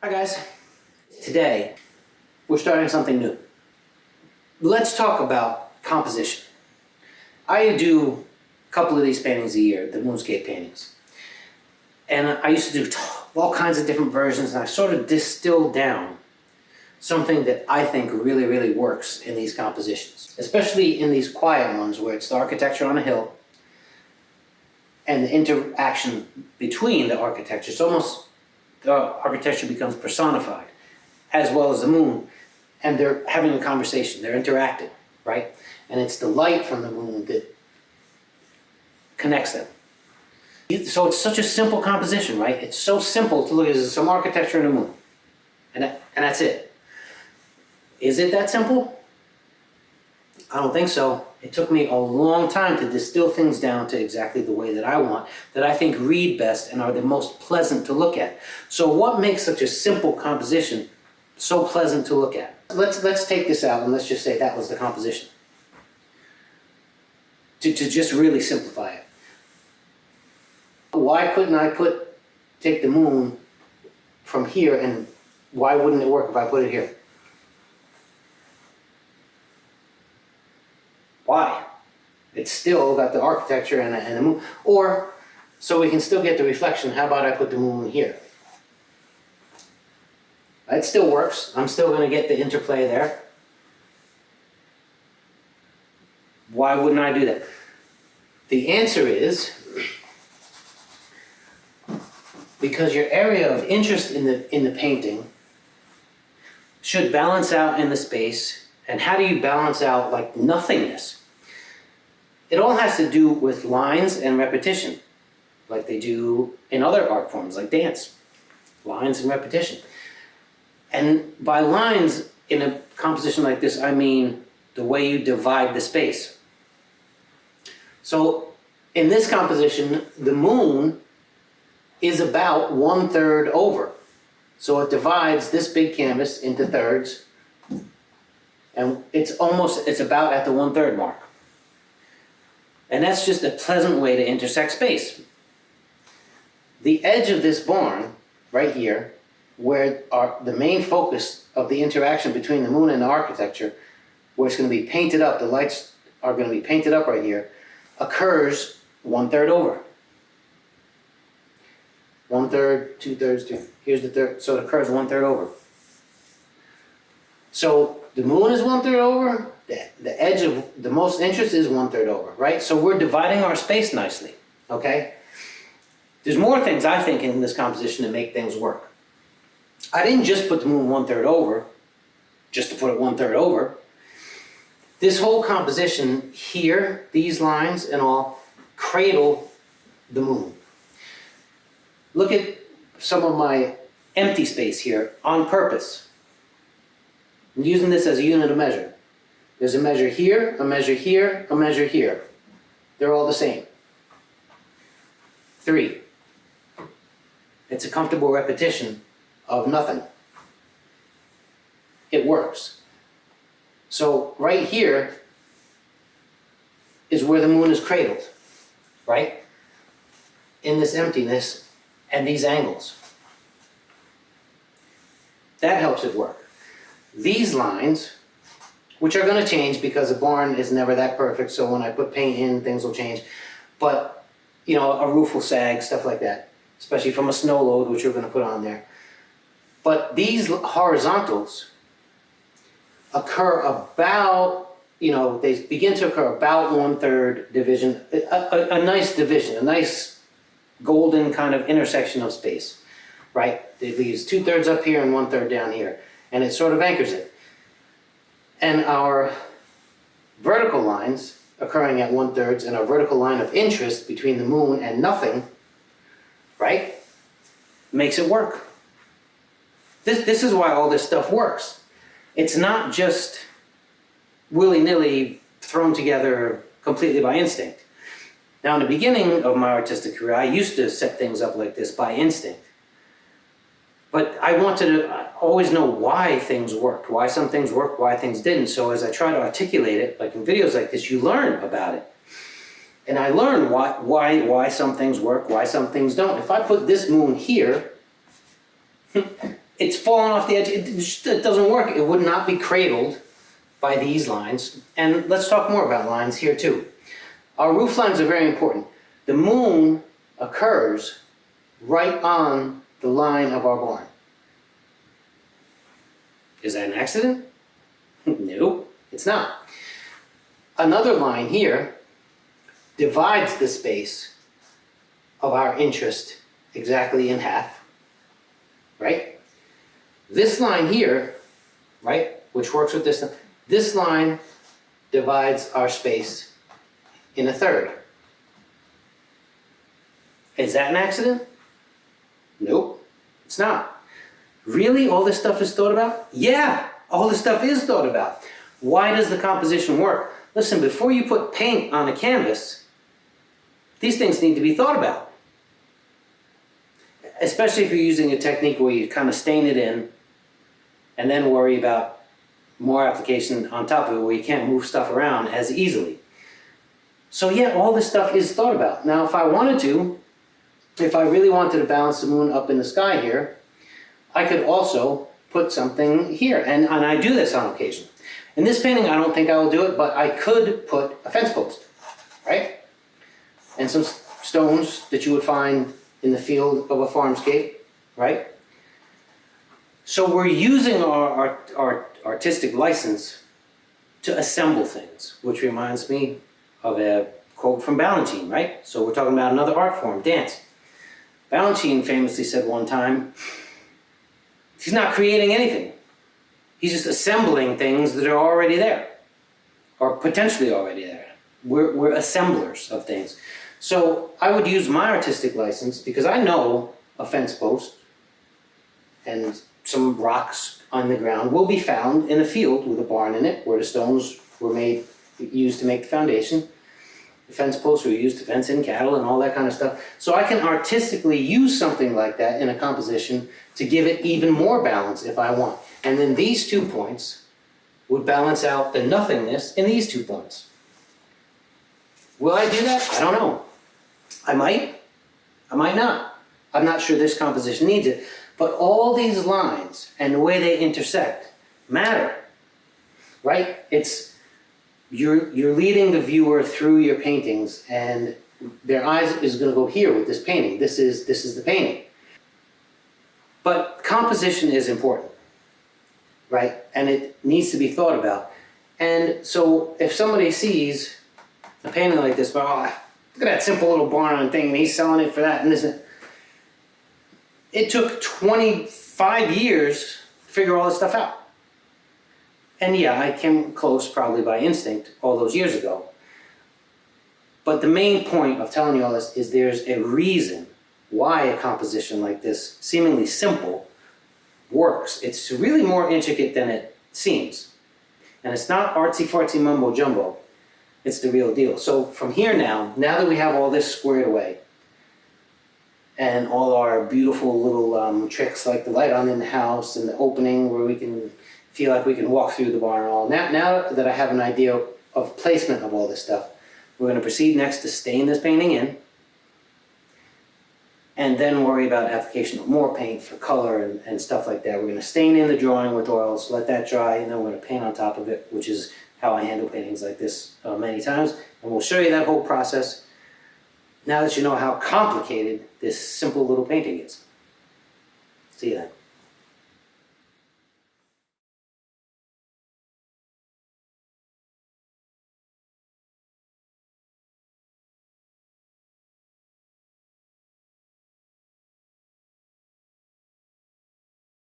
Hi guys, today we're starting something new. Let's talk about composition. I do a couple of these paintings a year, the moonscape paintings. And I used to do all kinds of different versions, and I sort of distilled down something that I think really, really works in these compositions. Especially in these quiet ones where it's the architecture on a hill and the interaction between the architecture. It's almost the architecture becomes personified, as well as the moon, and they're having a conversation, they're interacting, right? And it's the light from the moon that connects them. So it's such a simple composition, right? It's so simple to look at some architecture and a moon, and that's it. Is it that simple? I don't think so. It took me a long time to distill things down to exactly the way that I want, that I think read best and are the most pleasant to look at. So what makes such a simple composition so pleasant to look at? Let's take this out and let's just say that was the composition. To just really simplify it. Why couldn't I take the moon from here, and why wouldn't it work if I put it here? Why? It's still got the architecture and the moon. Or, so we can still get the reflection, how about I put the moon here? It still works. I'm still going to get the interplay there. Why wouldn't I do that? The answer is because your area of interest in the painting should balance out in the space. And how do you balance out like nothingness? It all has to do with lines and repetition, like they do in other art forms, like dance. Lines and repetition. And by lines in a composition like this, I mean the way you divide the space. So in this composition, the moon is about 1/3 over. So it divides this big canvas into thirds, and it's about at the 1/3 mark. And that's just a pleasant way to intersect space. The edge of this barn, right here, where the main focus of the interaction between the moon and the architecture, where it's going to be painted up, the lights are going to be painted up right here, occurs 1/3 over. 1/3, 2/3, here's the third, so it occurs 1/3 over. So the moon is 1/3 over, the edge of the most interest is 1/3 over, right? So we're dividing our space nicely, okay? There's more things I think in this composition to make things work. I didn't just put the moon 1/3 over, just to put it 1/3 over. This whole composition here, these lines and all, cradle the moon. Look at some of my empty space here on purpose. I'm using this as a unit of measure. There's a measure here, a measure here, a measure here. They're all the same. 3. It's a comfortable repetition of nothing. It works. So right here is where the moon is cradled, right? In this emptiness and these angles. That helps it work. These lines, which are going to change because the barn is never that perfect, so when I put paint in, things will change. But, you know, a roof will sag, stuff like that, especially from a snow load, which we're going to put on there. But these horizontals occur about, you know, they begin to occur about 1/3 division, a nice division, a nice golden kind of intersection of space, right? It leaves 2/3 up here and 1/3 down here, and it sort of anchors it. And our vertical lines occurring at 1/3 and our vertical line of interest between the moon and nothing, right, makes it work. This is why all this stuff works. It's not just willy-nilly thrown together completely by instinct. Now, in the beginning of my artistic career, I used to set things up like this by instinct. But I wanted to always know why things worked, why some things worked, why things didn't. So as I try to articulate it, like in videos like this, you learn about it. And I learn why some things work, why some things don't. If I put this moon here, it's fallen off the edge. It doesn't work. It would not be cradled by these lines. And let's talk more about lines here too. Our roof lines are very important. The moon occurs right on the line of our barn. Is that an accident? No, it's not. Another line here divides the space of our interest exactly in half, right? This line here, right, which works with this line divides our space in a third. Is that an accident? Nope, it's not. Really, all this stuff is thought about? Yeah, all this stuff is thought about. Why does the composition work? Listen, before you put paint on a canvas, these things need to be thought about. Especially if you're using a technique where you kind of stain it in and then worry about more application on top of it where you can't move stuff around as easily. So yeah, all this stuff is thought about. Now, if I wanted to, if I really wanted to balance the moon up in the sky here, I could also put something here, and I do this on occasion. In this painting, I don't think I will do it, but I could put a fence post, right? And some stones that you would find in the field of a farmscape, right? So we're using our artistic license to assemble things, which reminds me of a quote from Balanchine, right? So we're talking about another art form, dance. Balanchine famously said one time, he's not creating anything. He's just assembling things that are already there, or potentially already there. We're assemblers of things. So I would use my artistic license because I know a fence post and some rocks on the ground will be found in a field with a barn in it where the stones were used to make the foundation. The fence posts were used to fence in cattle and all that kind of stuff. So I can artistically use something like that in a composition to give it even more balance if I want. And then these 2 points would balance out the nothingness in these 2 points. Will I do that? I don't know. I might not. I'm not sure this composition needs it. But all these lines and the way they intersect matter, right? You're leading the viewer through your paintings, and their eyes is going to go here with this painting. This is the painting. But composition is important, right? And it needs to be thought about. And so if somebody sees a painting like this, but oh, look at that simple little barn thing, and he's selling it for that and this. It took 25 years to figure all this stuff out. And yeah, I came close probably by instinct all those years ago. But the main point of telling you all this is there's a reason why a composition like this, seemingly simple, works. It's really more intricate than it seems. And it's not artsy-fartsy mumbo-jumbo. It's the real deal. So from here now that we have all this squared away, and all our beautiful little tricks like the light on in the house and the opening where we can feel like we can walk through the barn and all. Now that I have an idea of placement of all this stuff, we're going to proceed next to stain this painting in, and then worry about application of more paint for color and stuff like that. We're going to stain in the drawing with oils, let that dry, and then we're going to paint on top of it, which is how I handle paintings like this many times. And we'll show you that whole process now that you know how complicated this simple little painting is. See you then.